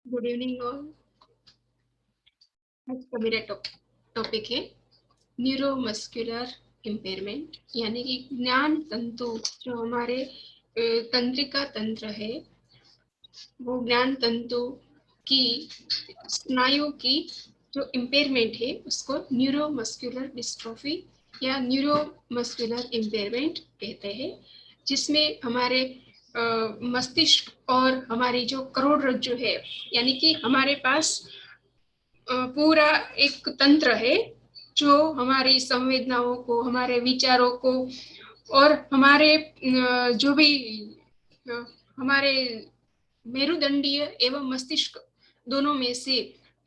Good evening all. आज का मेरा टॉपिक है न्यूरोमस्कुलर इम्पेयरमेंट, यानी कि ज्ञान तंतु। जो हमारे तंत्रिका तंत्र है, वो ज्ञान तंतु की स्नायु की जो इम्पेयरमेंट है उसको न्यूरोमस्कुलर डिस्ट्रोफी या न्यूरोमस्कुलर इम्पेयरमेंट कहते हैं, जिसमें हमारे मस्तिष्क और हमारी जो करोड़रज्जु है, यानी कि हमारे पास पूरा एक तंत्र है जो हमारी संवेदनाओं को, हमारे विचारों को और हमारे जो भी हमारे मेरुदंडीय एवं मस्तिष्क दोनों में से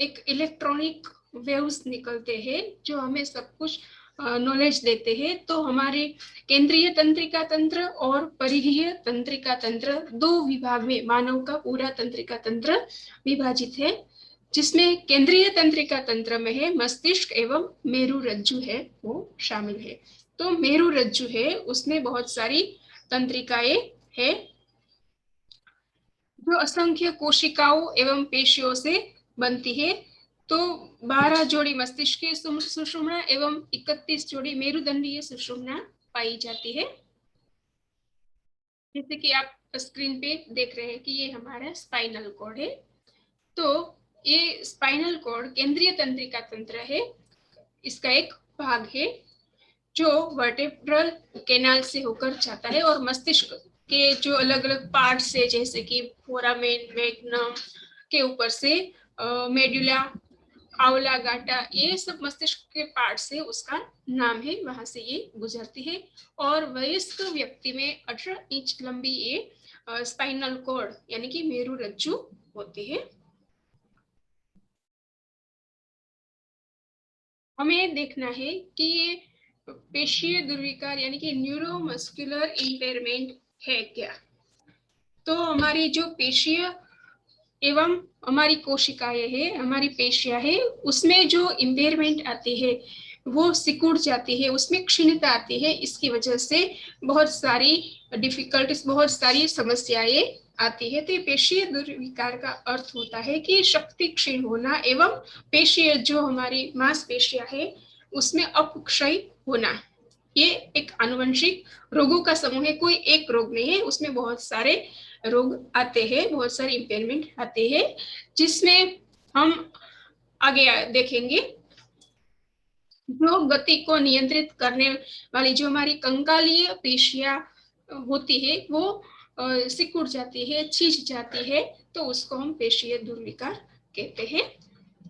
एक इलेक्ट्रॉनिक वेव्स निकलते हैं जो हमें सब कुछ नॉलेज देते हैं। तो हमारे केंद्रीय तंत्रिका तंत्र और परिधीय तंत्रिका तंत्र दो विभाग में मानव का पूरा तंत्रिका तंत्र विभाजित है, जिसमें केंद्रीय तंत्रिका तंत्र में है मस्तिष्क एवं मेरुरज्जु है वो शामिल है। तो मेरुरज्जु है उसमें बहुत सारी तंत्रिकाएं है जो असंख्य कोशिकाओं एवं पेशियों से बनती है। तो 12 जोड़ी मस्तिष्क की सुषुम्ना एवं 31 जोड़ी मेरुदंडीय सुषुम्ना पाई जाती है। जैसे कि आप स्क्रीन पे देख रहे हैं कि ये हमारा स्पाइनल कॉर्ड है। तो ये स्पाइनल कॉर्ड केंद्रीय तंत्रिका तंत्र है, इसका एक भाग है जो वर्टेब्रल कैनाल से होकर जाता है और मस्तिष्क के जो अलग अलग पार्ट्स है, जैसे कि फोरामेन, मैग्नम के ऊपर से मेडुला, आंवला गाटा, ये सब मस्तिष्क के पार्ट्स है, उसका नाम है, वहां से ये गुजरती है। और वयस्क व्यक्ति में 18 इंच लंबी ये स्पाइनल कॉर्ड यानी कि मेरुरज्जु होती है। हमें देखना है कि ये पेशीय दुर्विकार यानी कि न्यूरोमस्कुलर इम्पेयरमेंट है क्या। तो हमारी जो पेशीय एवं हमारी कोशिकाएं है, हमारी पेशियां है, उसमें जो इम्पेयरमेंट आती है वो सिकुड़ जाती है, उसमें क्षीणता आती है। इसकी वजह से बहुत सारी डिफिकल्टीज, बहुत सारी समस्याएं आती है। तो ये पेशीय दुर्विकार का अर्थ होता है कि शक्ति क्षीण होना एवं पेशीय जो हमारी मांसपेशियां है उसमें अपक्षय होना। ये एक आनुवंशिक रोगों का समूह है, कोई एक रोग नहीं है, उसमें बहुत सारे रोग आते हैं, बहुत सारे इम्पेयरमेंट आते हैं, जिसमें हम आगे देखेंगे। जो गति को नियंत्रित करने वाली जो हमारी कंकालीय पेशियां होती है वो सिकुड़ जाती है, छींच जाती है, तो उसको हम पेशीय दुर्विकार कहते हैं।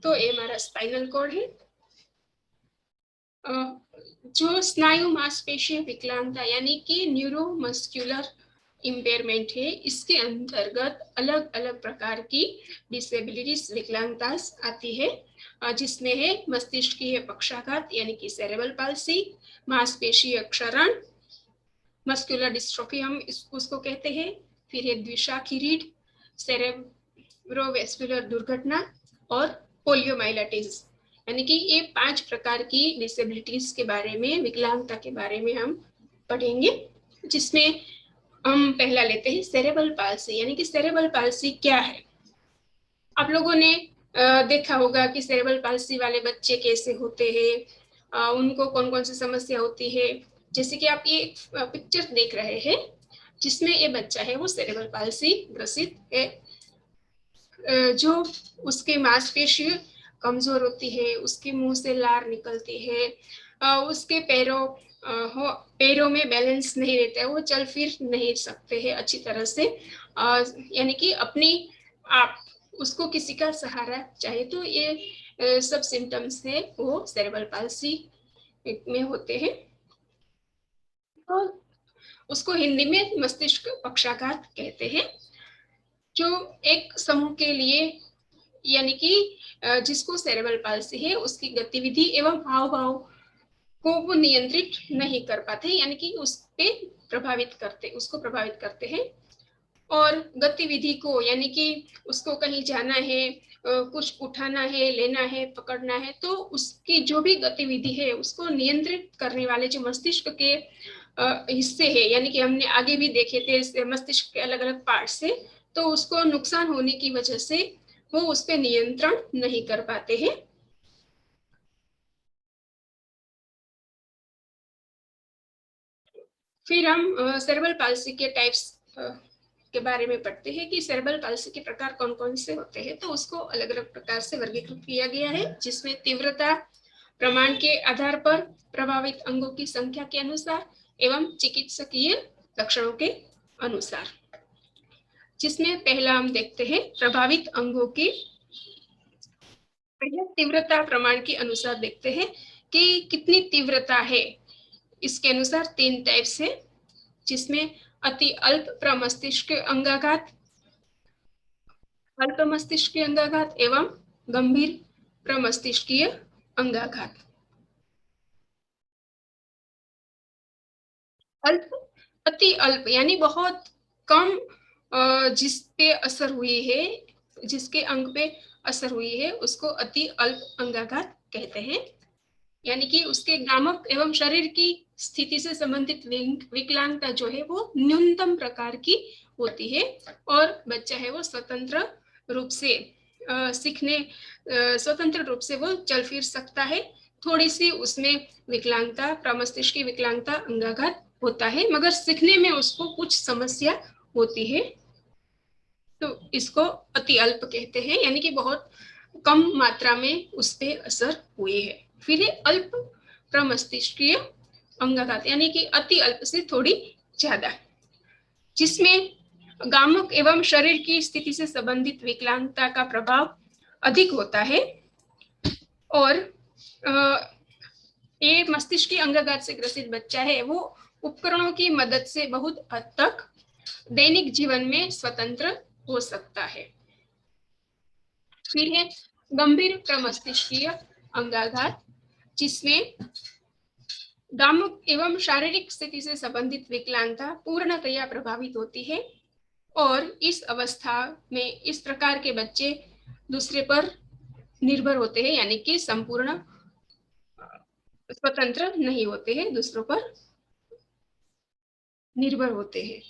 तो ये हमारा स्पाइनल कॉर्ड है। जो स्नायु मांसपेशीय विकलांगता यानी कि न्यूरोमस्कुलर इम्पेयरमेंट है, इसके अंतर्गत अलग अलग प्रकार की डिसेबिलिटीज, विकलांगता आती है, जिसमें है मस्तिष्कीय पक्षाघात यानी कि सेरेब्रल पाल्सी, मांसपेशीय क्षरण, मस्कुलर डिस्ट्रोफी हम उसको कहते हैं, फिर है द्विशाखी रीढ़, सेरेब्रोवेस्कुलर दुर्घटना और पोलियोमाइलिटिस। यानी कि ये 5 प्रकार की डिसेबिलिटीज के बारे में, विकलांगता के बारे में हम पढ़ेंगे, जिसमें हम पहला लेते हैं सेरेब्रल पाल्सी। यानी कि सेरेब्रल पाल्सी क्या है। आप लोगों ने देखा होगा कि सेरेब्रल पाल्सी वाले बच्चे कैसे होते हैं, उनको कौन कौन सी समस्या होती है। जैसे कि आप ये पिक्चर देख रहे हैं जिसमें ये बच्चा है वो सेरेब्रल पाल्सी ग्रसित है। जो उसके मांसपेशी कमजोर होती है, उसके मुंह से लार निकलती है, उसके पैरों में बैलेंस नहीं रहता है, वो चल फिर नहीं सकते हैं अच्छी तरह से, यानी कि अपनी आप उसको किसी का सहारा चाहिए। तो ये सब सिम्टम्स है वो सेरेब्रल पाल्सी में होते हैं। तो उसको हिंदी में मस्तिष्क पक्षाघात कहते हैं। जो एक समूह के लिए यानी कि जिसको सेरेब्रल पाल्सी है उसकी गतिविधि एवं हाव भाव को वो नियंत्रित नहीं कर पाते, यानी कि उसको प्रभावित करते हैं। और गतिविधि को यानी कि उसको कहीं जाना है, कुछ उठाना है, लेना है, पकड़ना है, तो उसकी जो भी गतिविधि है उसको नियंत्रित करने वाले जो मस्तिष्क के हिस्से है, यानी कि हमने आगे भी देखे थे मस्तिष्क के अलग अलग पार्ट से, तो उसको नुकसान होने की वजह से वो उस पर नियंत्रण नहीं कर पाते हैं। फिर हम सेरेब्रल पाल्सी के टाइप्स के बारे में पढ़ते हैं कि सेरेब्रल पाल्सी के प्रकार कौन कौन से होते हैं। तो उसको अलग अलग प्रकार से वर्गीकृत किया गया है, जिसमें तीव्रता प्रमाण के आधार पर, प्रभावित अंगों की संख्या के अनुसार एवं चिकित्सकीय लक्षणों के अनुसार। जिसमें पहला हम देखते हैं प्रभावित अंगों की, पहले तीव्रता प्रमाण के अनुसार देखते हैं कि कितनी तीव्रता है। इसके अनुसार 3 टाइप्स है, जिसमें अति अल्प प्रमस्तिष्क अंगाघात, अल्प मस्तिष्कीय अंगाघात एवं गंभीर प्रमस्तिष्कीय अंगाघात। अल्प, अति अल्प यानी बहुत कम जिस पे असर हुई है, जिसके अंग पे असर हुई है, उसको अति अल्प अंगाघात कहते हैं। यानी कि उसके गामक एवं शरीर की स्थिति से संबंधित विकलांगता जो है वो न्यूनतम प्रकार की होती है, और बच्चा है वो स्वतंत्र रूप से सीखने, स्वतंत्र रूप से वो चल फिर सकता है। थोड़ी सी उसमें विकलांगता, प्रमस्तिष्क की विकलांगता, अंगाघात होता है, मगर सीखने में उसको कुछ समस्या होती है। तो इसको अति अल्प कहते हैं, यानी कि बहुत कम मात्रा में उस पर असर हुए है। फिर अल्प प्रमस्तिष्कीय अंगाघात, यानी कि अति अल्प से थोड़ी ज्यादा, जिसमें गामक एवं शरीर की स्थिति से संबंधित विकलांगता का प्रभाव अधिक होता है, और ये मस्तिष्क की अंगाघात से ग्रसित बच्चा है वो उपकरणों की मदद से बहुत हद तक दैनिक जीवन में स्वतंत्र हो सकता है। फिर है गंभीर प्रमस्तिष्कीय अंगाघात, जिसमें गामक एवं शारीरिक स्थिति से संबंधित विकलांगता पूर्णतया प्रभावित होती है, और इस अवस्था में इस प्रकार के बच्चे दूसरे पर निर्भर होते हैं, यानी कि संपूर्ण स्वतंत्र नहीं होते हैं, दूसरों पर निर्भर होते हैं।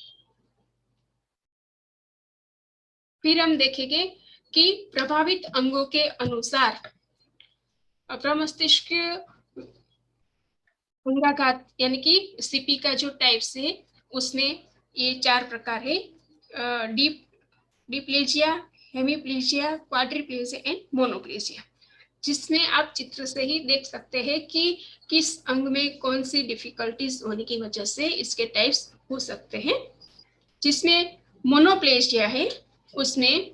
फिर हम देखेंगे कि प्रभावित अंगों के अनुसार प्रमस्तिष्क अंगाघात यानी कि सीपी का जो टाइप्स है उसमें ये 4 प्रकार है, डीप डिप्लेजिया, हेमीप्लेजिया, क्वाड्रिप्लेजिया एंड मोनोप्लेजिया। जिसमें आप चित्र से ही देख सकते हैं कि किस अंग में कौन सी डिफिकल्टीज होने की वजह से इसके टाइप्स हो सकते हैं। जिसमें मोनोप्लेजिया है, उसमें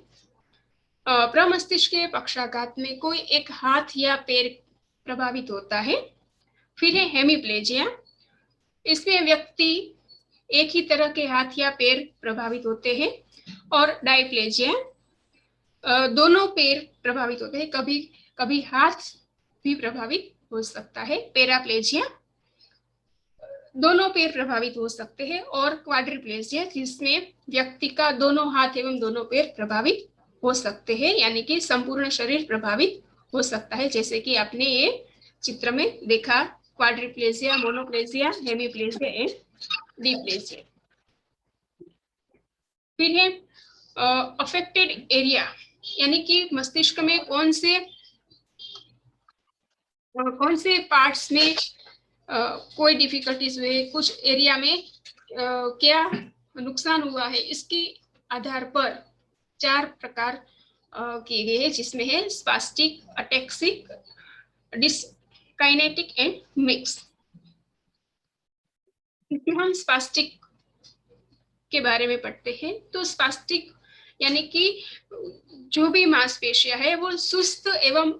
प्रमस्तिष्क के पक्षाघात में कोई एक हाथ या पैर प्रभावित होता है। फिर है हेमीप्लेजिया, इसमें व्यक्ति एक ही तरह के हाथ या पैर प्रभावित होते हैं। और डायप्लेजिया, दोनों पैर प्रभावित होते हैं, कभी कभी हाथ भी प्रभावित हो सकता है। पैराप्लेजिया, दोनों पैर प्रभावित हो सकते हैं। और क्वाड्रिप्लेजिया, जिसमें व्यक्ति का दोनों हाथ एवं दोनों पैर प्रभावित हो सकते हैं, यानी कि संपूर्ण शरीर प्रभावित हो सकता है, जैसे कि आपने ये चित्र में देखा, क्वाड्रिप्लेजिया, मोनोप्लेजिया, हेमीप्लेजिया एंड डिप्लेजिया। फिर है अफेक्टेड एरिया, यानी कि मस्तिष्क में कौन से पार्ट्स में कोई डिफिकल्टीज हुए, कुछ एरिया में क्या नुकसान हुआ है, इसके आधार पर 4 प्रकार किए गए हैं, जिसमें है स्पास्टिक, अटेक्सिक, डिसकाइनेटिक एंड मिक्स। हम स्पास्टिक के बारे में पढ़ते हैं, तो स्पास्टिक यानी कि जो भी मांसपेशियां है वो सुस्त एवं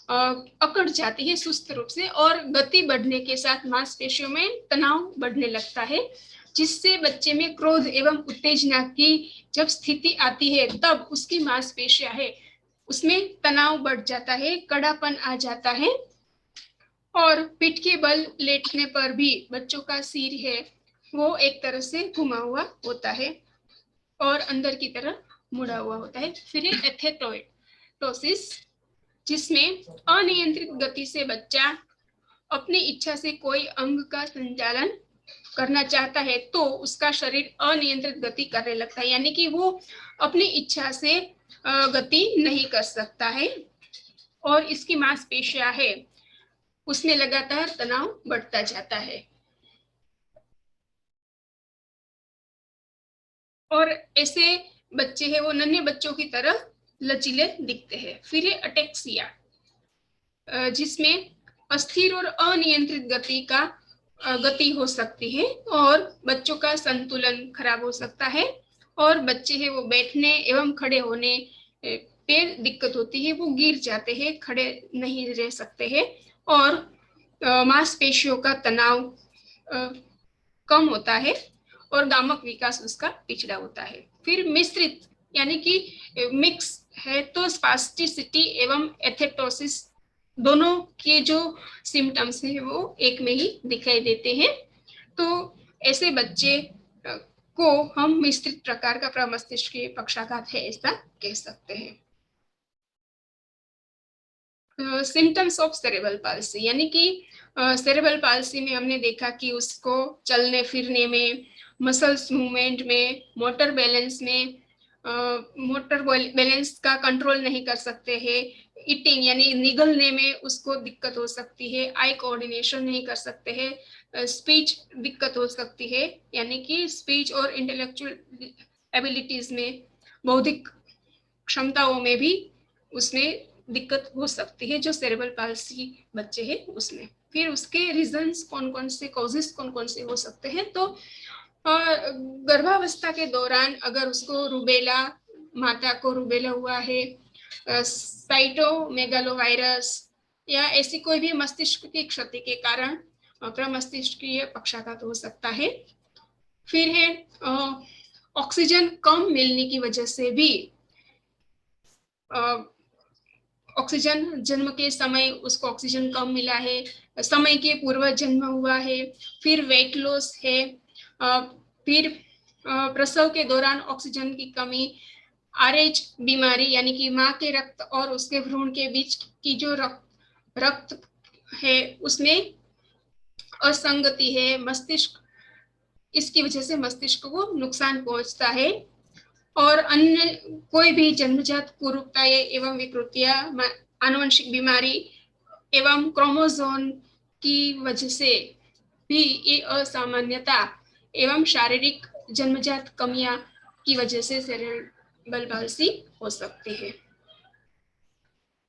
अकड़ जाती है सुस्त रूप से, और गति बढ़ने के साथ मांसपेशियों में तनाव बढ़ने लगता है, जिससे बच्चे में क्रोध एवं उत्तेजना की जब स्थिति आती है तब उसकी मांसपेशियां है उसमें तनाव बढ़ जाता है, कड़ापन आ जाता है, और पीठ के बल लेटने पर भी बच्चों का सिर है वो एक तरह से घुमा हुआ होता है और अंदर की तरफ मुड़ा हुआ होता है। फिर एथेटोसिस, जिसमें अनियंत्रित गति से बच्चा अपनी इच्छा से कोई अंग का संचालन करना चाहता है तो उसका शरीर अनियंत्रित गति करने लगता है, यानी कि वो अपनी इच्छा से गति नहीं कर सकता है और इसकी मांसपेशियां है उसमें लगातार तनाव बढ़ता जाता है और ऐसे बच्चे हैं वो नन्हे बच्चों की तरह लचीले दिखते हैं। फिर है अटेक्सिया, जिसमें अस्थिर और अनियंत्रित गति हो सकती है और बच्चों का संतुलन खराब हो सकता है और बच्चे हैं वो बैठने एवं खड़े होने पे दिक्कत होती है, वो गिर जाते हैं, खड़े नहीं रह सकते हैं और मांसपेशियों का तनाव कम होता है और गामक विकास उसका पिछड़ा होता है। फिर मिश्रित यानी कि मिक्स है तो स्पास्टिसिटी एवं एथेटोसिस दोनों के जो सिम्टम्स हैं वो एक में ही दिखाई देते हैं। तो ऐसे बच्चे को हम मिश्रित प्रकार का प्रमस्तिष्कीय पक्षाघात है ऐसा कह सकते हैं। सिम्टम्स ऑफ सेरेब्रल पाल्सी यानी कि सेरेब्रल पाल्सी में हमने देखा कि उसको चलने फिरने में, मसल्स मूवमेंट में, मोटर बैलेंस में, मोटर बैलेंस का कंट्रोल नहीं कर सकते हैं, ईटिंग यानी निगलने में उसको दिक्कत हो सकती है, आई कोऑर्डिनेशन नहीं कर सकते हैं, स्पीच दिक्कत हो सकती है यानी कि स्पीच और इंटेलेक्चुअल एबिलिटीज में, बौद्धिक क्षमताओं में भी उसमें दिक्कत हो सकती है जो सेरेब्रल पाल्सी बच्चे हैं उसमें। फिर उसके रीजंस कौन कौन से, कॉजेस कौन कौन से हो सकते हैं, तो गर्भावस्था के दौरान अगर उसको रूबेला, माता को रूबेला हुआ है, साइटोमेगालोवायरस या ऐसी कोई भी मस्तिष्क की क्षति के कारण प्रमस्तिष्कीय पक्षाघात हो सकता है। फिर है ऑक्सीजन कम मिलने की वजह से भी ऑक्सीजन जन्म के समय उसको ऑक्सीजन कम मिला है, समय के पूर्व जन्म हुआ है, फिर वेट लॉस है, फिर प्रसव के दौरान ऑक्सीजन की कमी, आरएच बीमारी यानी कि माँ के रक्त और उसके भ्रूण के बीच की जो रक्त है उसमें असंगति है, मस्तिष्क, इसकी वजह से मस्तिष्क को नुकसान पहुंचता है और अन्य कोई भी जन्मजात कुरूपताएं एवं विकृतियां, आनुवंशिक बीमारी एवं क्रोमोसोम की वजह से भी ये असामान्यता एवं शारीरिक जन्मजात कमियां की वजह से सेरेब्रल पाल्सी हो सकती है।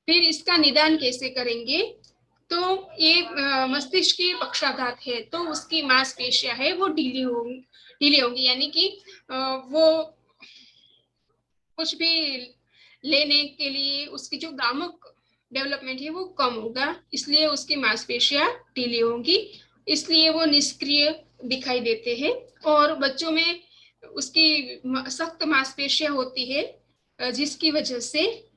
फिर इसका निदान कैसे करेंगे, तो ये मस्तिष्क की पक्षाघात है तो उसकी मांसपेशियां है वो ढीली होंगी यानी कि वो कुछ भी लेने के लिए उसकी जो गामक डेवलपमेंट है वो कम होगा, इसलिए उसकी मांसपेशियां ढीली होंगी, इसलिए वो निष्क्रिय दिखाई देते हैं और बच्चों में उसकी सख्त मांसपेशियां होती है जिसकी वजह से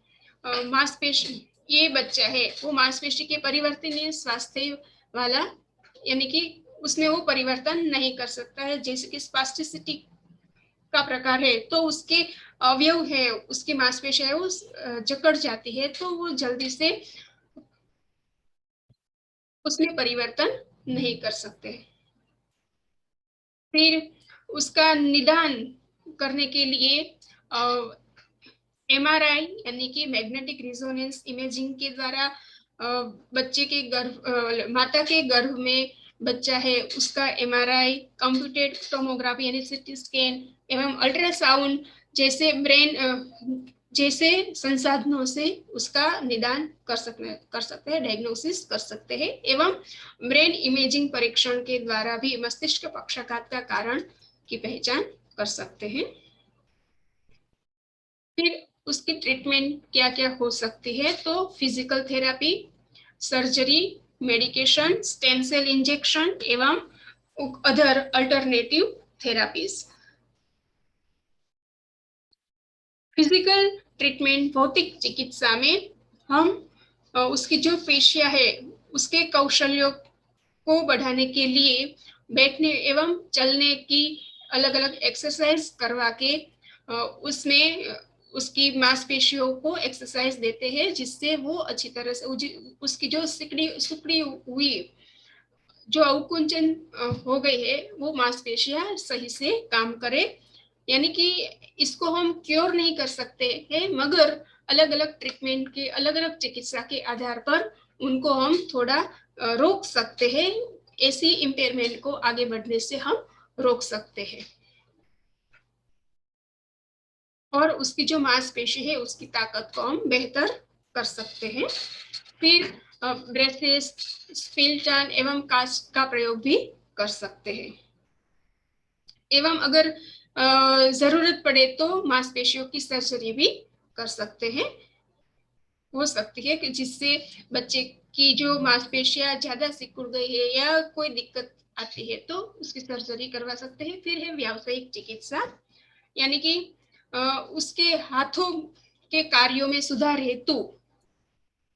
मांसपेशी, ये बच्चा है वो मांसपेशी के परिवर्तनीय स्वास्थ्य वाला यानी कि उसमें वो परिवर्तन नहीं कर सकता है, जैसे कि स्पास्टिसिटी का प्रकार है तो उसके अवयव है, उसकी मांसपेशियां है वो जकड़ जाती है तो वो जल्दी से उसमें परिवर्तन नहीं कर सकते। फिर उसका निदान करने के लिए एमआरआई यानी कि मैग्नेटिक रिजोनेंस इमेजिंग के द्वारा बच्चे के गर्भ, माता के गर्भ में बच्चा है उसका एमआरआई, कंप्यूटेड टोमोग्राफी यानी सीटी स्कैन एवं अल्ट्रासाउंड जैसे जैसे संसाधनों से उसका निदान कर सकते हैं, डायग्नोसिस कर सकते हैं एवं ब्रेन इमेजिंग परीक्षण के द्वारा भी मस्तिष्क पक्षाघात का कारण की पहचान कर सकते हैं। फिर उसकी ट्रीटमेंट क्या क्या हो सकती है, तो physical therapy, surgery, medication, stem cell injection एवं other alternative therapies. Physical treatment, भौतिक चिकित्सा में हम उसकी जो पेशियां है उसके कौशल्यों को बढ़ाने के लिए बैठने एवं चलने की अलग अलग एक्सरसाइज करवा के उसमें उसकी मांसपेशियों को एक्सरसाइज देते हैं जिससे वो अच्छी तरह से उसकी जो सिकड़ी हुई जो अवकुंचन हो गई है वो मांसपेशियां सही से काम करे यानी कि इसको हम क्योर नहीं कर सकते हैं, मगर अलग अलग ट्रीटमेंट के, अलग अलग चिकित्सा के आधार पर उनको हम थोड़ा रोक सकते हैं। ऐसी इम्पेयरमेंट को आगे बढ़ने से हम रोक सकते हैं और उसकी जो मांसपेशी है उसकी ताकत को हम बेहतर कर सकते हैं। फिर ब्रेसेस, स्पिल्टन एवं कास्ट का प्रयोग भी कर सकते हैं। एवं अगर जरूरत पड़े तो मांसपेशियों की सर्जरी भी कर सकते हैं, हो सकती है कि जिससे बच्चे की जो मांसपेशियां ज्यादा सिकुड़ गई है या कोई दिक्कत आती है तो उसकी सर्जरी करवा सकते हैं। फिर है व्यावसायिक चिकित्सा, यानी कि उसके हाथों के कार्यों में सुधार हेतु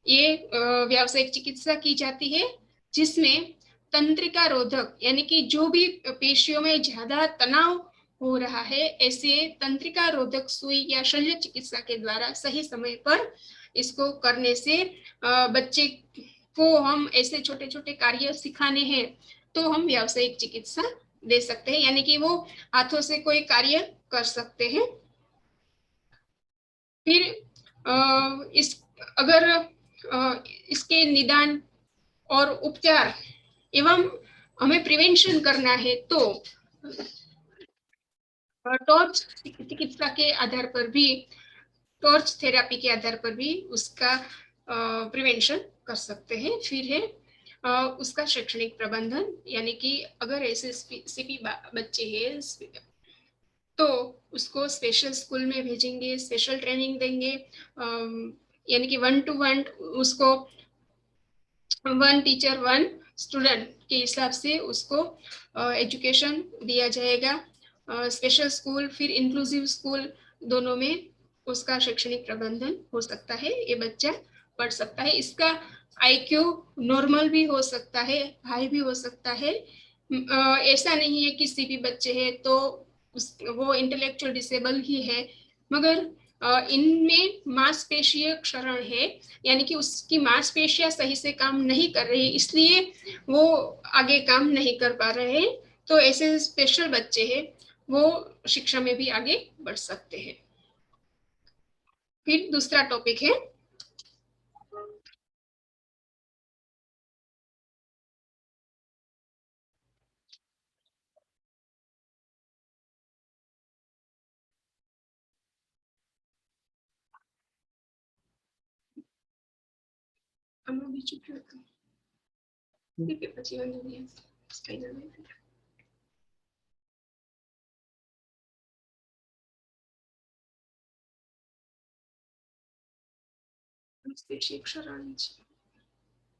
ये व्यावसायिक चिकित्सा की जाती है, जिसमें तंत्रिका रोधक, यानी कि जो भी पेशियों में ज्यादा तनाव हो रहा है, ऐसे तंत्रिका रोधक सुई या शल्य चिकित्सा के द्वारा सही समय पर इसको करने से बच्चे को हम ऐसे छोटे छोटे कार्य सिखाने हैं तो हम व्यावसायिक चिकित्सा दे सकते हैं, यानी कि वो हाथों से कोई कार्य कर सकते हैं। फिर इस अगर इसके निदान और उपचार एवं हमें प्रिवेंशन करना है तो टॉर्च चिकित्सा के आधार पर भी, टॉर्च थेरेपी के आधार पर भी उसका प्रिवेंशन कर सकते हैं। फिर है उसका शैक्षणिक प्रबंधन, यानी कि अगर ऐसे सीपी बच्चे हैं तो उसको स्पेशल स्कूल में भेजेंगे, स्पेशल ट्रेनिंग देंगे, यानी कि 1-to-1 उसको 1 टीचर 1 स्टूडेंट के हिसाब से उसको एजुकेशन दिया जाएगा। स्पेशल स्कूल फिर इंक्लूसिव स्कूल दोनों में उसका शैक्षणिक प्रबंधन हो सकता है, ये बच्चा पढ़ सकता है। इसका IQ नॉर्मल भी हो सकता है, हाई भी हो सकता है। ऐसा नहीं है कि सीपी बच्चे हैं तो वो इंटेलेक्चुअल डिसेबल ही है, मगर इनमें मांसपेशीय क्षरण है, यानी कि उसकी मांसपेशियां सही से काम नहीं कर रही, इसलिए वो आगे काम नहीं कर पा रहे हैं। तो ऐसे स्पेशल बच्चे हैं वो शिक्षा में भी आगे बढ़ सकते हैं। फिर दूसरा टॉपिक है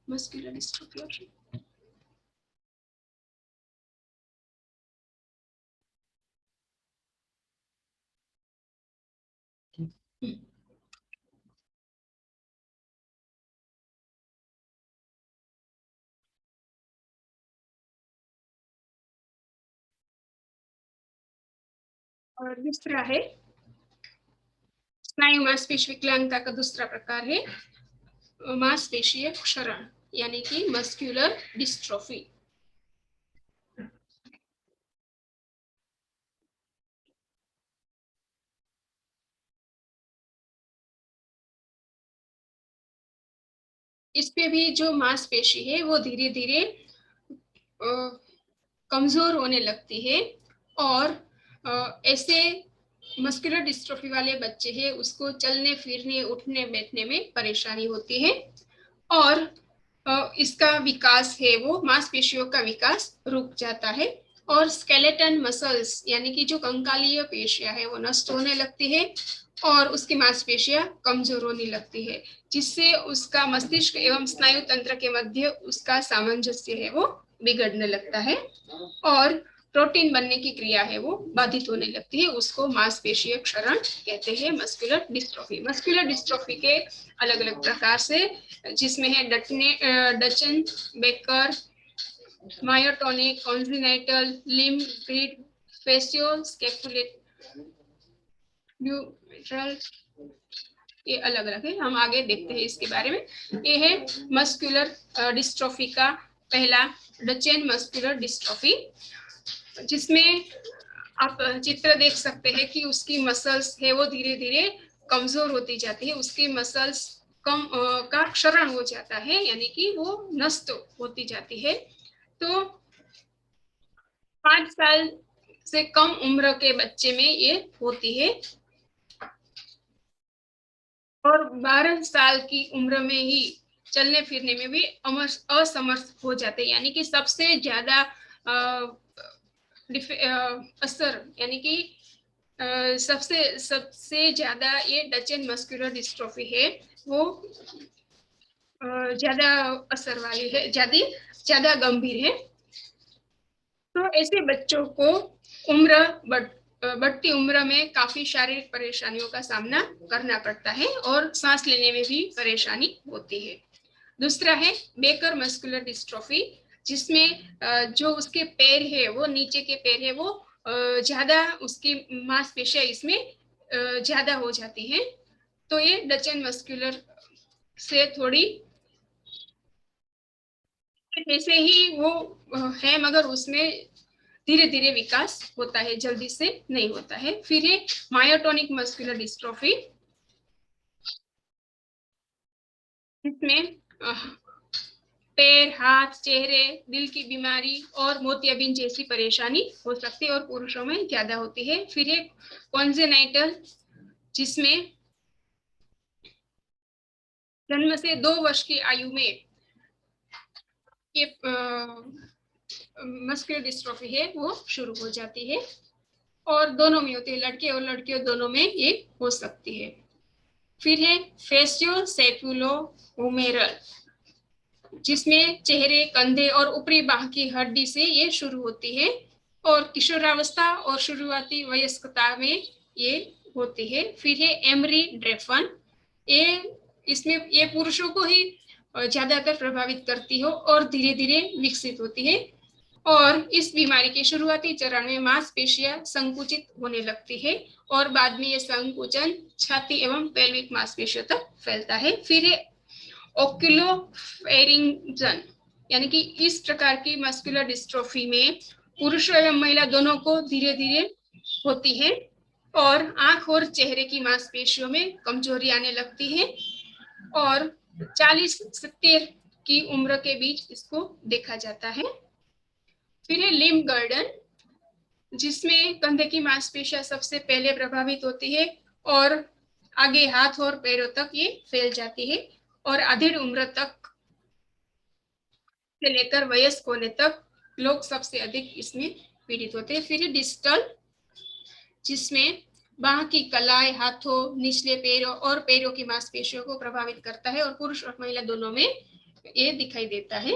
मस्कुलर डिस्ट्रोफी। और दूसरा है स्नायु मांसपेशी विकलांगता का दूसरा प्रकार है मांसपेशीय क्षरण, यानी कि मस्कुलर डिस्ट्रोफी। इस पे भी जो मांसपेशी है वो धीरे धीरे कमजोर होने लगती है और ऐसे मस्कुलर डिस्ट्रोफी वाले बच्चे हैं उसको चलने फिरने उठने बैठने में परेशानी होती है और इसका विकास है वो मांसपेशियों का विकास रुक जाता है और स्केलेटन मसल्स, यानी कि जो कंकालीय पेशियां है वो नष्ट होने लगती है और उसकी मांसपेशियां कमजोर होने लगती है, जिससे उसका मस्तिष्क एवं स्नायु तंत्र के मध्य उसका सामंजस्य है वो बिगड़ने लगता है और प्रोटीन बनने की क्रिया है वो बाधित होने लगती है। उसको मांसपेशीय क्षरण कहते हैं, मस्कुलर डिस्ट्रोफी। मस्कुलर डिस्ट्रोफी के अलग अलग प्रकार से, जिसमें है Duchenne Becker, myotonic, congenital, limb girdle, facio scapular, ये अलग अलग है, हम आगे देखते हैं इसके बारे में। ये है मस्कुलर डिस्ट्रोफी का पहला, डचेन मस्कुलर डिस्ट्रोफी, जिसमें आप चित्र देख सकते हैं कि उसकी मसल्स है वो धीरे धीरे कमजोर होती जाती है, उसकी मसल्स कम का क्षरण हो जाता है, यानी कि वो नष्ट होती जाती है। तो 5 साल से कम उम्र के बच्चे में ये होती है और 12 साल की उम्र में ही चलने फिरने में भी असमर्थ हो जाते हैं, यानी कि सबसे ज्यादा असर, यानी कि सबसे सबसे ज्यादा ये डचेन मस्कुलर डिस्ट्रोफी है वो ज्यादा असर वाली है, ज्यादा गंभीर है। तो ऐसे बच्चों को उम्र बढ़ती उम्र में काफी शारीरिक परेशानियों का सामना करना पड़ता है और सांस लेने में भी परेशानी होती है। दूसरा है बेकर मस्कुलर डिस्ट्रोफी, जिसमें जो उसके पैर है वो नीचे के पैर है वो ज्यादा उसकी मांसपेशियां इसमें ज्यादा हो जाती हैं। तो ये डचेन मस्कुलर से थोड़ी ऐसे ही वो है, मगर उसमें धीरे धीरे विकास होता है, जल्दी से नहीं होता है। फिर है मायोटोनिक मस्कुलर डिस्ट्रोफी, इसमें पैर, हाथ, चेहरे, दिल की बीमारी और मोतियाबिंद जैसी परेशानी हो सकती है और पुरुषों में ज्यादा होती है। फिर एक कॉन्जेनाइटल, जिसमें जन्म से 2 वर्ष की आयु में ये मस्कुलर डिस्ट्रोफी है वो शुरू हो जाती है और दोनों में होती है, लड़के और लड़कियों दोनों में ये हो सकती है। फिर है फेसियो सेपुलो ओमेरल, जिसमें चेहरे, कंधे और ऊपरी बाह की हड्डी से ये शुरू होती है और किशोरावस्था और शुरुआती वयस्कता में ये होती है। फिर है एमरी ड्रेफन, ये इसमें ये पुरुषों को ही ज्यादातर प्रभावित करती हो और धीरे धीरे विकसित होती है और इस बीमारी के शुरुआती चरण में मांसपेशियां संकुचित होने लगती है और बाद में ये संकुचन छाती एवं पेल्विक मांसपेशियों तक फैलता है। फिर ये ओक्यूलोफेरिंजन, यानी कि इस प्रकार की मस्कुलर डिस्ट्रोफी में पुरुष एवं महिला दोनों को धीरे धीरे होती है और आंख और चेहरे की मांसपेशियों में कमजोरी आने लगती है और 40-70 की उम्र के बीच इसको देखा जाता है। फिर है लिम्ब गर्डन, जिसमें कंधे की मांसपेशियां सबसे पहले प्रभावित होती है और आगे हाथ और पैरों तक ये फैल जाती है और आधी उम्र तक से लेकर वयस्क होने तक लोग सबसे अधिक इसमें पीड़ित होते हैं। फिर डिस्टल, जिसमें बाह की कलाई, हाथों, निचले पैरों और पैरों की मांसपेशियों को प्रभावित करता है और पुरुष और महिला दोनों में ये दिखाई देता है।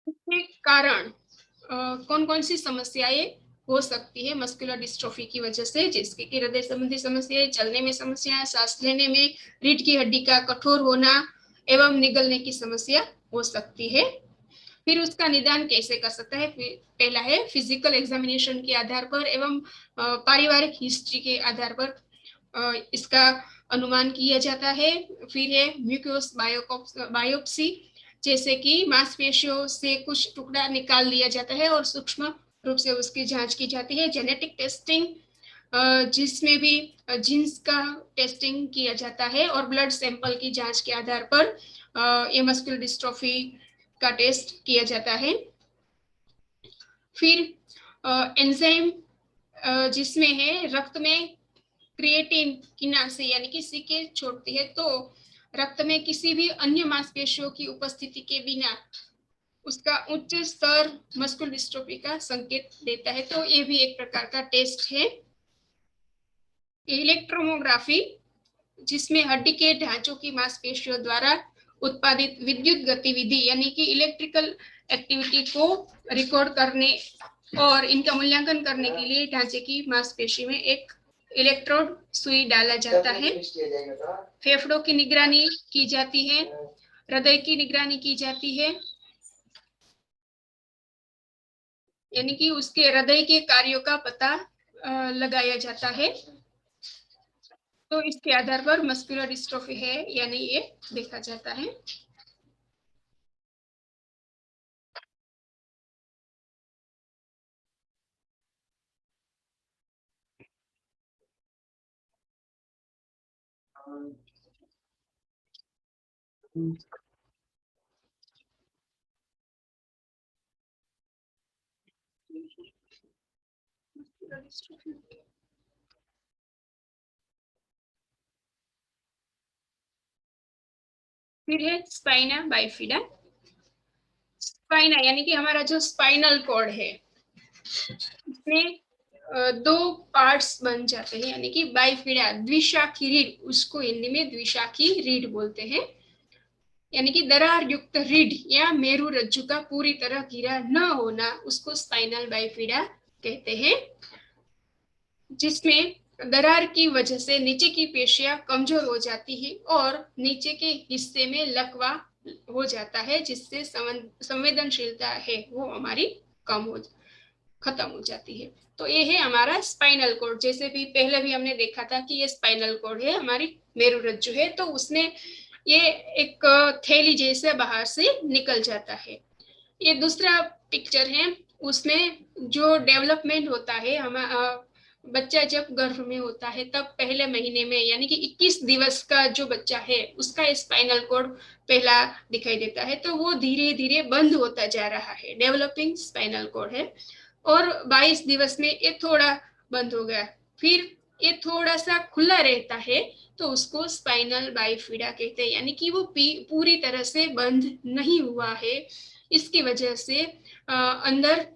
इसके कारण कौन कौन सी समस्याएं हो सकती है मस्कुलर डिस्ट्रोफी की वजह से, जैसे कि हृदय संबंधी समस्याएं, चलने में समस्याएं, सांस लेने में, रीढ़ की हड्डी का कठोर होना एवं निगलने की समस्या हो सकती है। फिर उसका निदान कैसे कर सकता है? पहला है फिजिकल एग्जामिनेशन के आधार पर एवं पारिवारिक हिस्ट्री के आधार पर इसका अनुमान किया जाता है। फिर है म्यूकोस बायोप्सी, जैसे कि मांसपेशियों से कुछ टुकड़ा निकाल लिया जाता है और सूक्ष्म रूप से उसकी जांच की जाती है। जेनेटिक टेस्टिंग, जिसमें भी जीन्स का टेस्टिंग किया जाता है और ब्लड सैंपल की जांच के आधार पर ये मस्कुलर डिस्ट्रोफी का टेस्ट किया जाता है। फिर एंजाइम, जिसमें है रक्त में क्रिएटिन किनासे यानी कि सीके छोड़ती है, तो रक्त में किसी भी अन्य मांसपेशियों की उपस्थिति के बिना उसका उच्च स्तर मस्कुलर डिस्ट्रोफी का संकेत देता है। तो ये भी एक प्रकार का टेस्ट है। इलेक्ट्रोमोग्राफी, जिसमें हड्डी के ढांचों की मांसपेशियों द्वारा उत्पादित विद्युत गतिविधि यानी कि इलेक्ट्रिकल एक्टिविटी को रिकॉर्ड करने और इनका मूल्यांकन करने के लिए ढांचे की मांसपेशी में एक इलेक्ट्रोड सुई डाला जाता है। फेफड़ों की निगरानी की जाती है, हृदय की निगरानी की जाती है, यानी कि उसके हृदय के कार्यों का पता लगाया जाता है। तो इसके आधार पर मस्कुलर डिस्ट्रोफी है या नहीं ये देखा जाता है। फिर है स्पाइना बाइफिडा। स्पाइना यानी कि हमारा जो स्पाइनल कॉर्ड है, इसमें दो पार्ट्स बन जाते हैं, यानी कि बाइफिडा, द्विशाखी रीढ़, उसको हिंदी में द्विशाखी रीढ़ बोलते हैं। यानी कि दरार युक्त रीढ़ या मेरु रज्जु का पूरी तरह घिरा न होना, उसको स्पाइनल बाइफिडा कहते हैं। जिसमें दरार की वजह से नीचे की पेशियां कमजोर हो जाती है और नीचे के हिस्से में लकवा हो जाता है, जिससे संवेदनशीलता है वो हमारी कम हो खत्म हो जाती है। तो ये है हमारा स्पाइनल कॉर्ड। जैसे भी पहले भी हमने देखा था कि ये स्पाइनल कॉर्ड है, हमारी मेरुरज्जु है, तो उसने ये एक थैली जैसे बाहर से निकल जाता है। ये दूसरा पिक्चर है, उसमें जो डेवलपमेंट होता है, हम बच्चा जब गर्भ में होता है तब पहले महीने में, यानी कि 21 दिवस का जो बच्चा है उसका स्पाइनल कॉर्ड पहला दिखाई देता है, तो वो धीरे धीरे बंद होता जा रहा है, डेवलपिंग स्पाइनल कॉर्ड है। और 22 दिवस में ये थोड़ा बंद हो गया, फिर ये थोड़ा सा खुला रहता है, तो उसको स्पाइनल बाइफिडा कहते हैं, यानी कि वो पूरी तरह से बंद नहीं हुआ है। इसकी वजह से अंदर,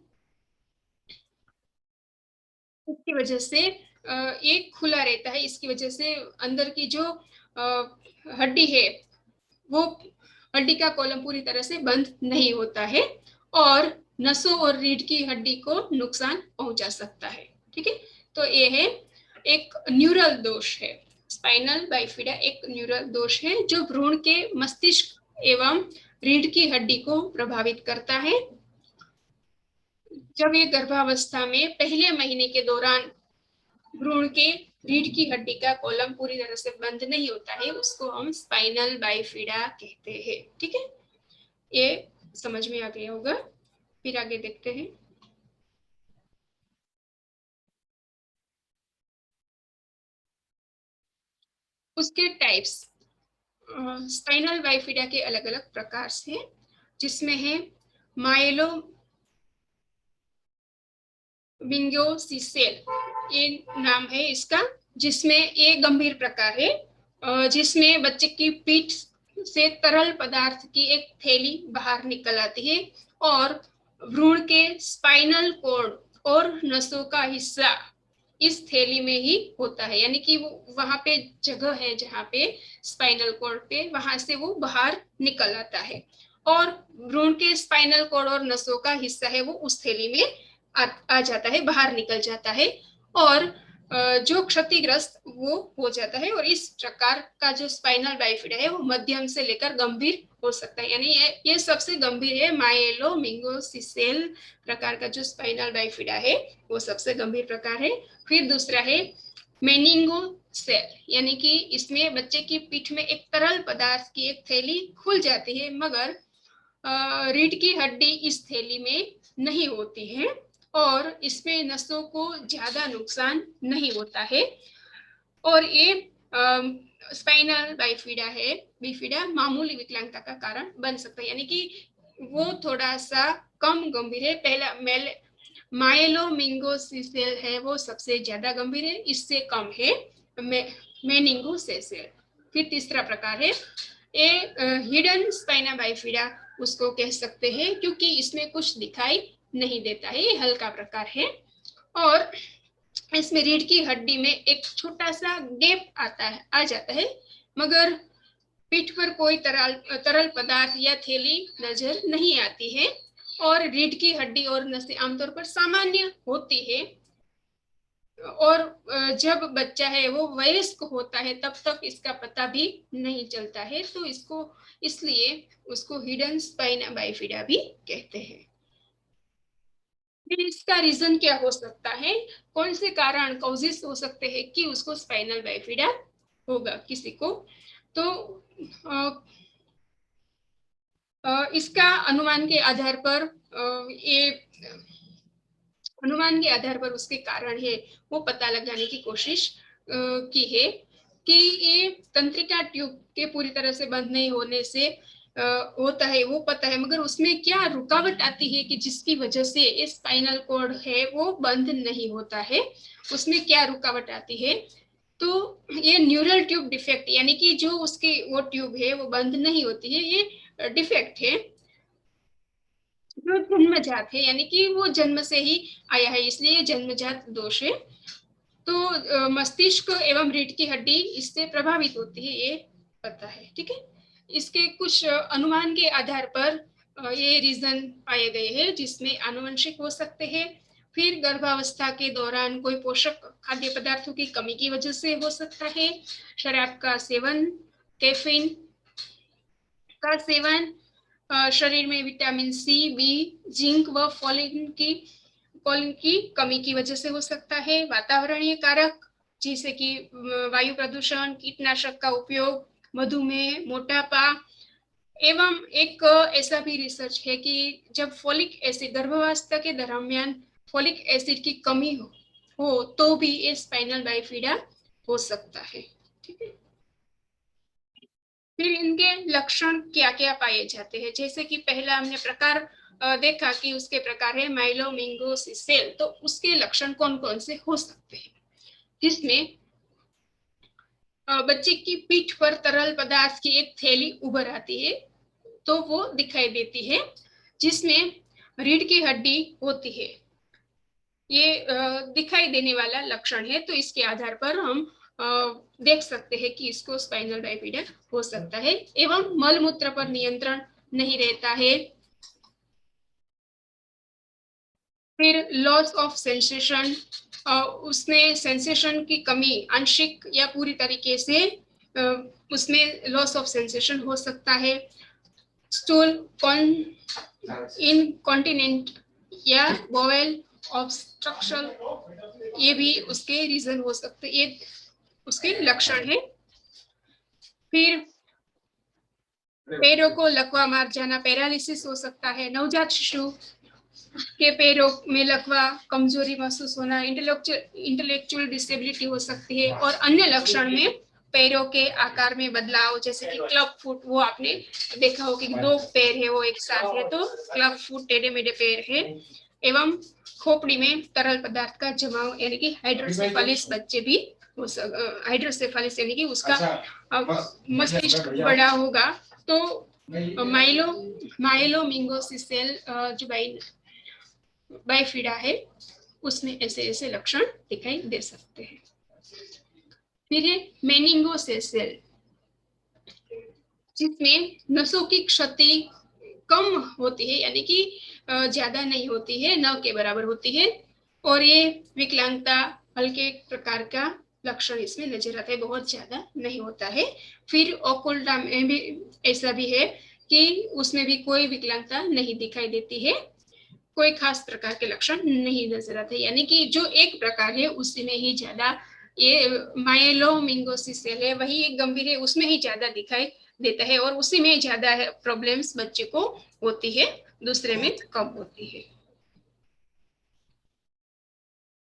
इसकी वजह से ये खुला रहता है, इसकी वजह से अंदर की जो हड्डी है, वो हड्डी का कॉलम पूरी तरह से बंद नहीं होता है और नसों और रीढ़ की हड्डी को नुकसान पहुंचा सकता है। ठीक है, तो ये है एक न्यूरल दोष है। स्पाइनल बाइफिडा एक न्यूरल दोष है जो भ्रूण के मस्तिष्क एवं रीढ़ की हड्डी को प्रभावित करता है। जब ये गर्भावस्था में पहले महीने के दौरान भ्रूण के रीढ़ की हड्डी का कॉलम पूरी तरह से बंद नहीं होता है, उसको हम स्पाइनल बाइफिडा कहते हैं। ठीक है, ये समझ में आ गया होगा। फिर आगे देखते हैं। उसके टाइप्स, स्पाइनल बाइफिडा के अलग अलग प्रकार हैं, जिसमें है माइलो विंगोसिसेल, ये नाम है इसका, जिसमें ये गंभीर प्रकार है, जिसमें बच्चे की पीठ से तरल पदार्थ की एक थैली बाहर निकल आती है और भ्रूण के स्पाइनल कॉर्ड और नसों का हिस्सा इस थैली में ही होता है, यानी कि वो वहां पे जगह है जहाँ पे स्पाइनल कॉर्ड पे, वहां से वो बाहर निकल आता है और भ्रूण के स्पाइनल कॉर्ड और नसों का हिस्सा है वो उस थैली में आ जाता है, बाहर निकल जाता है और जो क्षतिग्रस्त वो हो जाता है। और इस प्रकार का जो स्पाइनल बाइफिडा है वो मध्यम से लेकर गंभीर हो सकता है, यानी ये सबसे गंभीर है। माइलो मिंगोसिसेल प्रकार का जो स्पाइनल बाइफिडा है वो सबसे गंभीर प्रकार है। फिर दूसरा है मेनिंगो सेल, यानी कि इसमें बच्चे की पीठ में एक तरल पदार्थ की एक थैली खुल जाती है, मगर रीढ़ की हड्डी इस थैली में नहीं होती है और इसमें नसों को ज्यादा नुकसान नहीं होता है। और ये स्पाइनल बाइफिडा है, बिफिडा मामूली विकलांगता का कारण बन सकता है, यानी कि वो थोड़ा सा कम गंभीर है। पहला माइलोमिंगोसिसेल है वो सबसे ज्यादा गंभीर है, इससे कम है मेनिंगोसेसेल। फिर तीसरा प्रकार है ए हिडन स्पाइना बाइफिडा, उसको कह सकते हैं, क्योंकि इसमें कुछ दिखाई नहीं देता है, ये हल्का प्रकार है और इसमें रीढ़ की हड्डी में एक छोटा सा गैप आता है, आ जाता है, मगर पीठ पर कोई तरल पदार्थ या थैली नजर नहीं आती है और रीढ़ की हड्डी और नसें आमतौर पर सामान्य होती है। और जब बच्चा है वो वयस्क होता है तब तक इसका पता भी नहीं चलता है, तो इसको इसलिए उसको हिडन स्पाइना बाइफिडा भी कहते हैं। फिर इसका रीजन क्या हो सकता है, कौन से कारण कॉजेस हो सकते हैं कि उसको स्पाइनल बाइफिडा होगा किसी को, तो इसका अनुमान के आधार पर ये अनुमान के आधार पर उसके कारण है वो पता लगाने की कोशिश की है। कि ये तंत्रिका ट्यूब के पूरी तरह से बंद नहीं होने से होता है, वो पता है, मगर उसमें क्या रुकावट आती है कि जिसकी वजह से स्पाइनल कॉर्ड है वो बंद नहीं होता है, उसमें क्या रुकावट आती है। तो ये न्यूरल ट्यूब डिफेक्ट, यानी कि जो उसकी वो ट्यूब है वो बंद नहीं होती है, ये डिफेक्ट है जो जन्मजात है, यानी कि वो जन्म से ही आया है, इसलिए जन्मजात दोष है। तो मस्तिष्क एवं रीढ़ की हड्डी इससे प्रभावित होती है, ये पता है, ठीक है। इसके कुछ अनुमान के आधार पर ये रीजन पाए गए हैं, जिसमें आनुवंशिक हो सकते हैं, फिर गर्भावस्था के दौरान कोई पोषक खाद्य पदार्थों की कमी की वजह से हो सकता है, शराब का सेवन, कैफीन का सेवन, शरीर में विटामिन सी, बी, जिंक व फोलिन की कमी की वजह से हो सकता है, वातावरणीय कारक जैसे कि वायु प्रदूषण, कीटनाशक का उपयोग, मधुमेह, मोटापा, एवं एक ऐसा भी रिसर्च है कि जब फोलिक एसिड गर्भावस्था के दरमियान फोलिक एसिड की कमी हो तो भी ये स्पाइनल बाइफिडा हो सकता है, ठीक है। फिर इनके लक्षण क्या क्या पाए जाते हैं, जैसे कि पहला हमने प्रकार देखा कि उसके प्रकार है माइलोमिंगोसिस सेल, तो उसके लक्षण कौन कौन से हो सकते हैं, जिसमें बच्चे की पीठ पर तरल पदार्थ की एक थैली उभर आती है, तो वो दिखाई देती है, जिसमें रीढ़ की हड्डी होती है, ये दिखाई देने वाला लक्षण है। तो इसके आधार पर हम देख सकते हैं कि इसको स्पाइनल बाइफिडा हो सकता है। एवं मल मूत्र पर नियंत्रण नहीं रहता है, फिर लॉस ऑफ सेंसेशन, उसमें सेंसेशन की कमी आंशिक या पूरी तरीके से उसमें लॉस ऑफ सेंसेशन हो सकता है, स्टूल इनकॉन्टिनेंट या बोवेल ऑब्स्ट्रक्शन, ये भी उसके रीजन हो सकते, ये उसके लक्षण है। फिर पैरों को लकवा मार जाना, पैरालिसिस हो सकता है, नवजात शिशु के पैरों में लकवा, कमजोरी महसूस होना, इंटेलेक्चुअल डिसेबिलिटी हो सकती है, और अन्य लक्षण में पैरों के आकार में बदलाव, जैसे कि क्लब फुट, वो आपने देखा हो कि दो पैर है वो एक साथ है तो क्लब फुट, टेढ़े मेढ़े पैर है, एवं खोपड़ी में तरल पदार्थ का जमाव, यानी कि हाइड्रोसेफालिस बच्चे भी हो हाइड्रोसेफालिस यानी कि उसका मस्तिष्क बड़ा होगा, तो माइलोमिंगोसिस सेल जो बाइफिडा है उसमें ऐसे ऐसे लक्षण दिखाई दे सकते हैं। फिर है मेनिंगोसिस सेल, जिसमें नसों की क्षति कम होती है, यानी कि ज्यादा नहीं होती है, न के बराबर होती है, और ये विकलांगता हल्के प्रकार का लक्षण इसमें नजर आता है, बहुत ज्यादा नहीं होता है। फिर ओकुल्टा में भी ऐसा भी है कि उसमें भी कोई विकलांगता नहीं दिखाई देती है, कोई खास प्रकार के लक्षण नहीं नजर आते, यानी कि जो एक प्रकार है उसी में ही ज्यादा ये माइलोमिंगोसिस सेल है, वही एक गंभीर है, उसमें ही ज्यादा दिखाई देता है, और उसी में ज्यादा प्रॉब्लम्स बच्चे को होती है, दूसरे में कम होती है।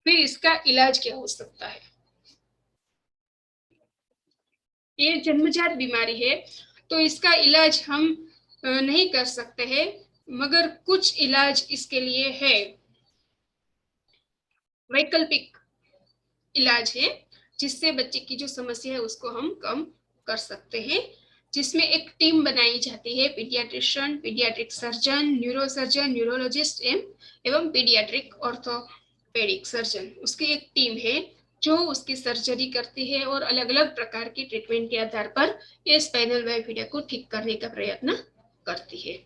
फिर इसका इलाज क्या हो सकता है, ये जन्मजात बीमारी है तो इसका इलाज हम नहीं कर सकते हैं, मगर कुछ इलाज इसके लिए है, वैकल्पिक इलाज है, जिससे बच्चे की जो समस्या है उसको हम कम कर सकते हैं, जिसमें एक टीम बनाई जाती है, paediatrician, paediatric surgeon, neurosurgeon, neurologist एवं पीडियाट्रिक ऑर्थोपेडिक सर्जन, उसकी एक टीम है जो उसकी सर्जरी करती है और अलग अलग प्रकार की ट्रीटमेंट के आधार पर ये स्पाइनल बाइफिडा को ठीक करने का प्रयत्न करती है।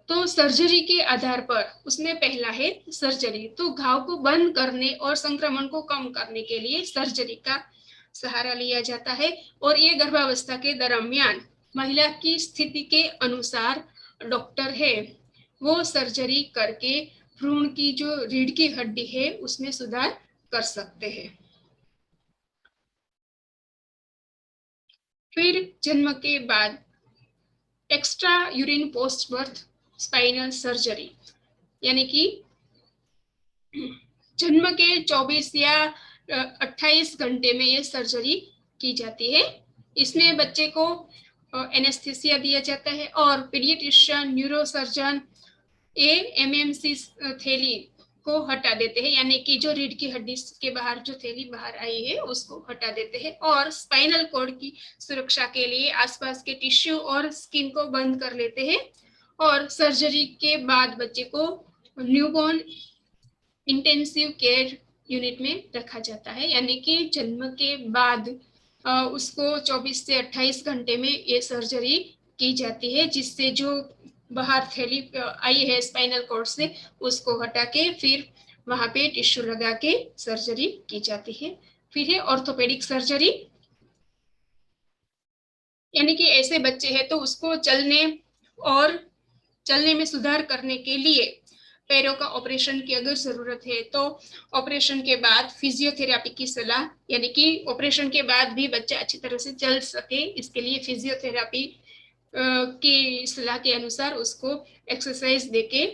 तो सर्जरी के आधार पर उसमें पहला है सर्जरी, तो घाव को बंद करने और संक्रमण को कम करने के लिए सर्जरी का सहारा लिया जाता है, और ये गर्भावस्था के दरमियान महिला की स्थिति के अनुसार डॉक्टर है वो सर्जरी करके भ्रूण की जो रीढ़ की हड्डी है उसमें सुधार कर सकते हैं। फिर जन्म के बाद extra urine post birth spinal surgery, यानी कि जन्म के 24 या 28 घंटे में ये सर्जरी की जाती है। इसमें बच्चे को एनेस्थीसिया दिया जाता है और पीडियाट्रिशियन, न्यूरोसर्जन एएमएमसी थैली को हटा देते हैं, यानी कि जो रीढ़ की हड्डी के बाहर जो थैली बाहर आई है उसको हटा देते हैं और स्पाइनल कॉर्ड की सुरक्षा के लिए आसपास के टिश्यू और स्किन को बंद कर लेते हैं। और सर्जरी के बाद बच्चे को न्यूबॉर्न इंटेंसिव केयर यूनिट में रखा जाता है, यानी कि जन्म के बाद उसको 24 से 28 घंटे में ये सर्जरी की जाती है, जिससे जो बाहर थैली आई है स्पाइनल कॉर्ड से उसको हटा के फिर वहां पे टिश्यू लगा के सर्जरी की जाती है। फिर है ऑर्थोपेडिक सर्जरी, यानी कि ऐसे बच्चे हैं तो उसको चलने में सुधार करने के लिए पैरों का ऑपरेशन की अगर जरूरत है तो ऑपरेशन के बाद फिजियोथेरेपी की सलाह, यानी कि ऑपरेशन के बाद भी बच्चा अच्छी तरह से चल सके इसके लिए फिजियोथेरेपी की सलाह के अनुसार उसको एक्सरसाइज देके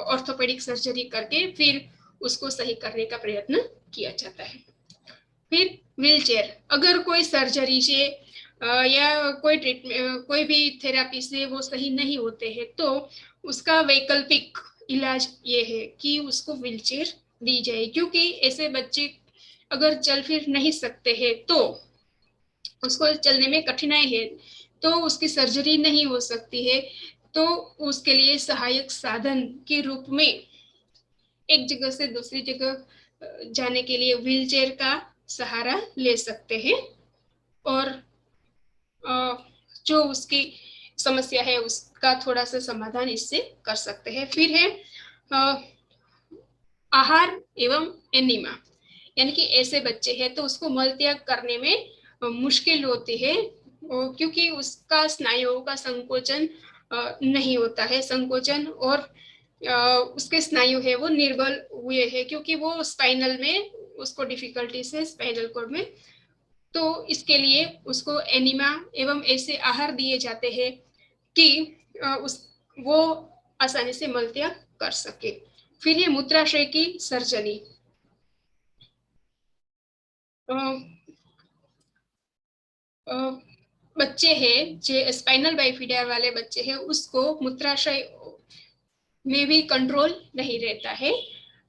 ऑर्थोपेडिक सर्जरी करके फिर उसको सही करने का प्रयत्न किया जाता है। फिर व्हील चेयर, अगर कोई सर्जरी से या कोई ट्रीटमेंट कोई भी थेरेपी से वो सही नहीं होते हैं तो उसका वैकल्पिक इलाज ये है कि उसको व्हील चेयर दी जाए, क्योंकि ऐसे बच्चे अगर चल फिर नहीं सकते हैं तो उसको चलने में कठिनाई है तो उसकी सर्जरी नहीं हो सकती है, तो उसके लिए सहायक साधन के रूप में एक जगह से दूसरी जगह जाने के लिए व्हील चेयर का सहारा ले सकते हैं और जो उसकी समस्या है उसका थोड़ा सा समाधान इससे कर सकते हैं। फिर है आहार एवं एनीमा, यानी कि ऐसे बच्चे हैं तो उसको मल त्याग करने में मुश्किल होती है क्योंकि उसका स्नायुओं का संकोचन नहीं होता है, संकोचन और उसके स्नायु है वो निर्बल हुए हैं क्योंकि वो स्पाइनल में उसको डिफिकल्टी से स्पाइनल कोड में, तो इसके लिए उसको एनीमा एवं ऐसे आहार दिए जाते हैं कि उस वो आसानी से मल त्याग कर सके। फिर ये मूत्राशय की सर्जरी, बच्चे हैं जो स्पाइनल बाइफिडा वाले बच्चे हैं उसको मूत्राशय में भी कंट्रोल नहीं रहता है,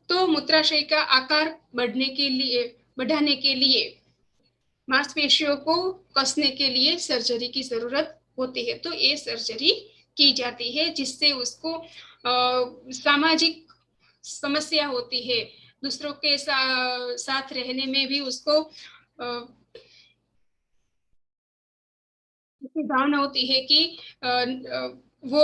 तो मूत्राशय का आकार बढ़ाने के लिए मांसपेशियों को कसने के लिए सर्जरी की जरूरत होती है, तो ये सर्जरी की जाती है जिससे उसको सामाजिक समस्या होती है, दूसरों के साथ रहने में भी उसको भावना होती है कि वो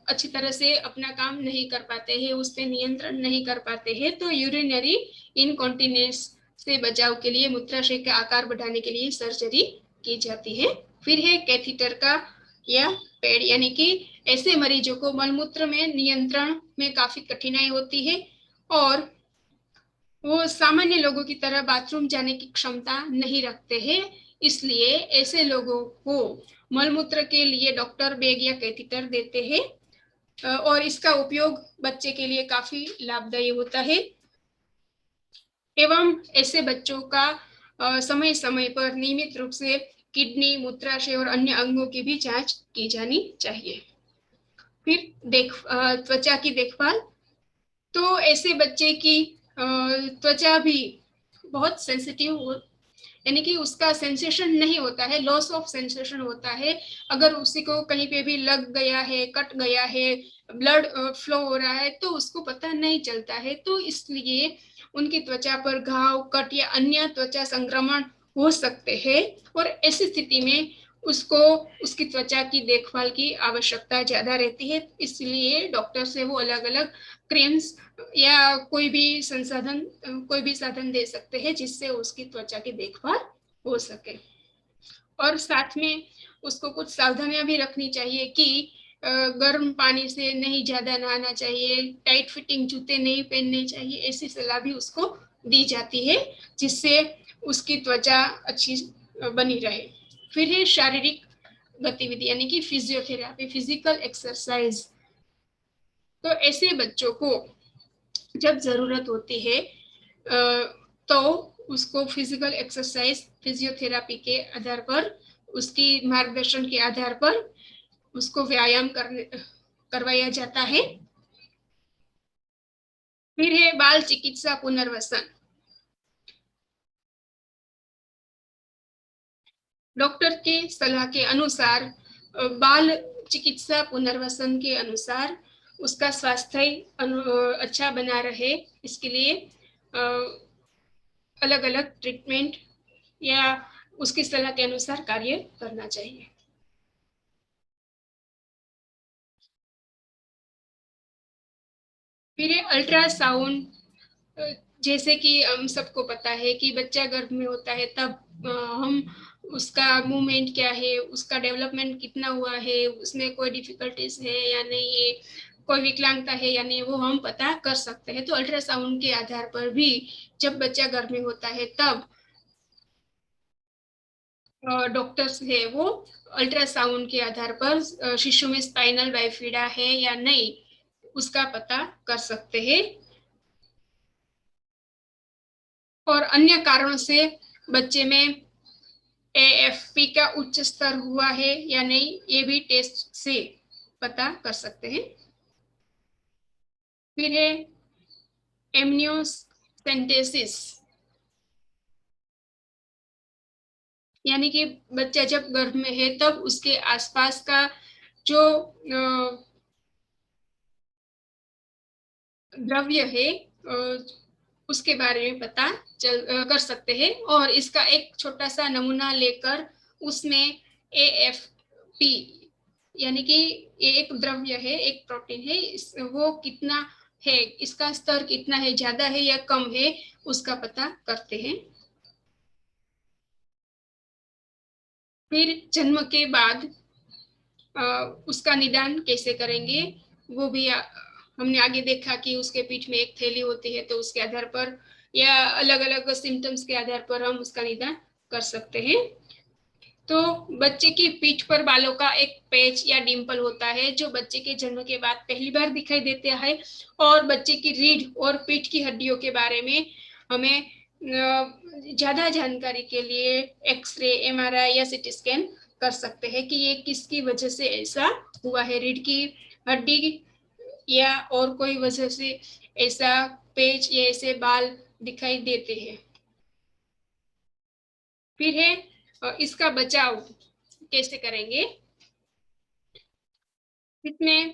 अच्छी तरह से अपना काम नहीं कर पाते हैं, उस पर नियंत्रण नहीं कर पाते हैं, तो यूरिनरी इनकॉन्टिनेंस से बचाव के लिए मूत्राशय का आकार बढ़ाने के लिए सर्जरी की जाती है। फिर है कैथीटर का या पैड, यानी कि ऐसे मरीजों को मलमूत्र में नियंत्रण में काफी कठिनाई होती है और वो सामान्य लोगों की तरह बाथरूम जाने की क्षमता नहीं रखते हैं, इसलिए ऐसे लोगों को मलमूत्र के लिए डॉक्टर बैग या कैथीटर देते हैं और इसका उपयोग बच्चे के लिए काफी लाभदायी होता है एवं ऐसे बच्चों का समय समय पर नियमित रूप से किडनी, मूत्राशय और अन्य अंगों की भी जांच की जानी चाहिए। फिर त्वचा की देखभाल, तो ऐसे बच्चे की त्वचा भी बहुत सेंसिटिव, यानी कि उसका सेंसेशन नहीं होता है, लॉस ऑफ सेंसेशन होता है, अगर उसी को कहीं पे भी लग गया है, कट गया है, ब्लड फ्लो हो रहा है तो उसको पता नहीं चलता है, तो इसलिए उनकी त्वचा पर घाव, कट या अन्य त्वचा संक्रमण हो सकते हैं और ऐसी स्थिति में उसको उसकी त्वचा की देखभाल की आवश्यकता ज्यादा रहती है, इसलिए डॉक्टर से वो अलग अलग क्रीम्स या कोई भी साधन दे सकते हैं जिससे उसकी त्वचा की देखभाल हो सके। और साथ में उसको कुछ सावधानियां भी रखनी चाहिए कि गर्म पानी से नहीं ज्यादा नहाना चाहिए, टाइट फिटिंग जूते नहीं पहनने चाहिए, ऐसी सलाह भी उसको दी जाती है जिससे उसकी त्वचा अच्छी बनी रहे। फिर है शारीरिक गतिविधि, यानी कि फिजियोथेरेपी, फिजिकल एक्सरसाइज, तो ऐसे बच्चों को जब जरूरत होती है तो उसको फिजिकल एक्सरसाइज, फिजियोथेरापी के आधार पर, उसकी मार्गदर्शन के आधार पर उसको व्यायाम करवाया जाता है। फिर है बाल चिकित्सा पुनर्वसन। डॉक्टर के सलाह के अनुसार बाल चिकित्सा पुनर्वसन के अनुसार उसका स्वास्थ्य अच्छा बना रहे, इसके लिए अलग अलग ट्रीटमेंट या उसकी सलाह के अनुसार कार्य करना चाहिए। फिर अल्ट्रासाउंड, जैसे कि हम सबको पता है कि बच्चा गर्भ में होता है तब हम उसका मूवमेंट क्या है, उसका डेवलपमेंट कितना हुआ है, उसमें कोई डिफिकल्टीज है या नहीं है, कोई विकलांगता है या नहीं, वो हम पता कर सकते हैं। तो अल्ट्रासाउंड के आधार पर भी जब बच्चा गर्भ में होता है तब डॉक्टर्स है वो अल्ट्रासाउंड के आधार पर शिशु में स्पाइनल बाइफिडा है या नहीं उसका पता कर सकते हैं। और अन्य कारणों से बच्चे में AFP का उच्च स्तर हुआ है या नहीं, ये भी टेस्ट से पता कर सकते हैं। फिर है एमनियोसेंटेसिस, यानी कि बच्चा जब गर्भ में है तब उसके आसपास का जो द्रव्य है उसके बारे में पता कर सकते हैं। और इसका एक छोटा सा नमूना लेकर उसमें AFP, यानी कि ये एक द्रव्य है, एक प्रोटीन है, वो कितना है, इसका स्तर कितना है, ज्यादा है या कम है, उसका पता करते हैं। फिर जन्म के बाद उसका निदान कैसे करेंगे, वो भी हमने आगे देखा कि उसके पीठ में एक थैली होती है, तो उसके आधार पर या अलग अलग सिम्टम्स के आधार पर हम उसका निदान कर सकते हैं। तो बच्चे की पीठ पर बालों का एक पैच या डिंपल होता है जो बच्चे के जन्म के बाद पहली बार दिखाई देता है। और बच्चे की रीढ़ और पीठ की हड्डियों के बारे में हमें ज्यादा जानकारी के लिए एक्सरे, MRI या CT स्कैन कर सकते हैं कि ये किसकी वजह से ऐसा हुआ है, रीढ़ की हड्डी या और कोई वजह से ऐसा पेच या ऐसे बाल दिखाई देते हैं। फिर है इसका बचाव कैसे करेंगे। इसमें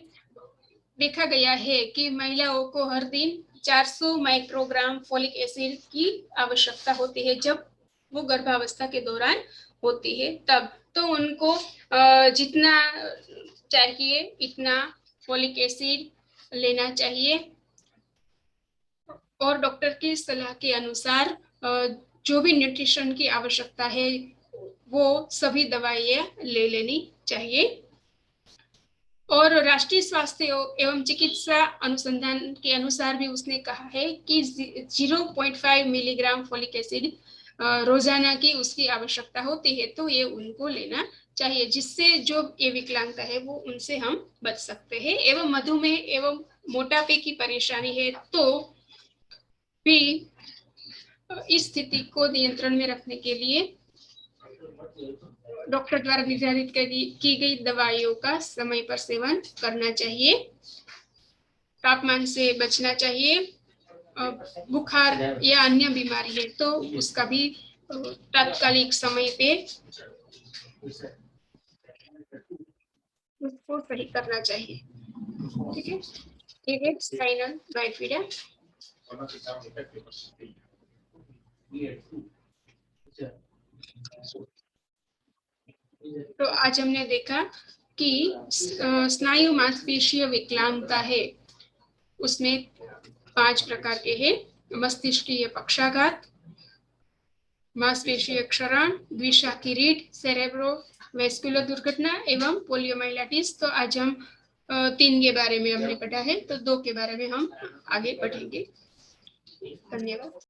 देखा गया है कि महिलाओं को हर दिन 400 माइक्रोग्राम फोलिक एसिड की आवश्यकता होती है जब वो गर्भावस्था के दौरान होती है तब। तो उनको जितना चाहिए इतना फोलिक एसिड लेना चाहिए और डॉक्टर की सलाह के अनुसार जो भी न्यूट्रिशन की आवश्यकता है वो सभी दवाइयाँ ले लेनी चाहिए। और राष्ट्रीय स्वास्थ्य एवं चिकित्सा अनुसंधान के अनुसार भी उसने कहा है कि 0.5 मिलीग्राम फोलिक एसिड रोजाना की उसकी आवश्यकता होती है, तो ये उनको लेना चाहिए, जिससे जो ये विकलांगता है वो उनसे हम बच सकते हैं। एवं मधुमेह एवं मोटापे की परेशानी है तो भी इस स्थिति को नियंत्रण में रखने के लिए डॉक्टर द्वारा निर्धारित की गई दवाइयों का समय पर सेवन करना चाहिए। तापमान से बचना चाहिए। बुखार या अन्य बीमारी है तो उसका भी तात्कालिक समय पे उसको सही करना चाहिए। ठीक है, ये है स्पाइनल बाइफिडा। तो आज हमने देखा कि स्नायु मांसपेशीय विकलांगता है, उसमें 5 प्रकार के हैं। मस्तिष्कीय पक्षाघात, मांसपेशीय क्षरण, द्विशाखी रीढ़, सेरेब्रो वेस्कुलर दुर्घटना एवं पोलियोमाइलाइटिस। तो आज हम 3 के बारे में हमने पढ़ा है, तो 2 के बारे में हम आगे पढ़ेंगे। धन्यवाद।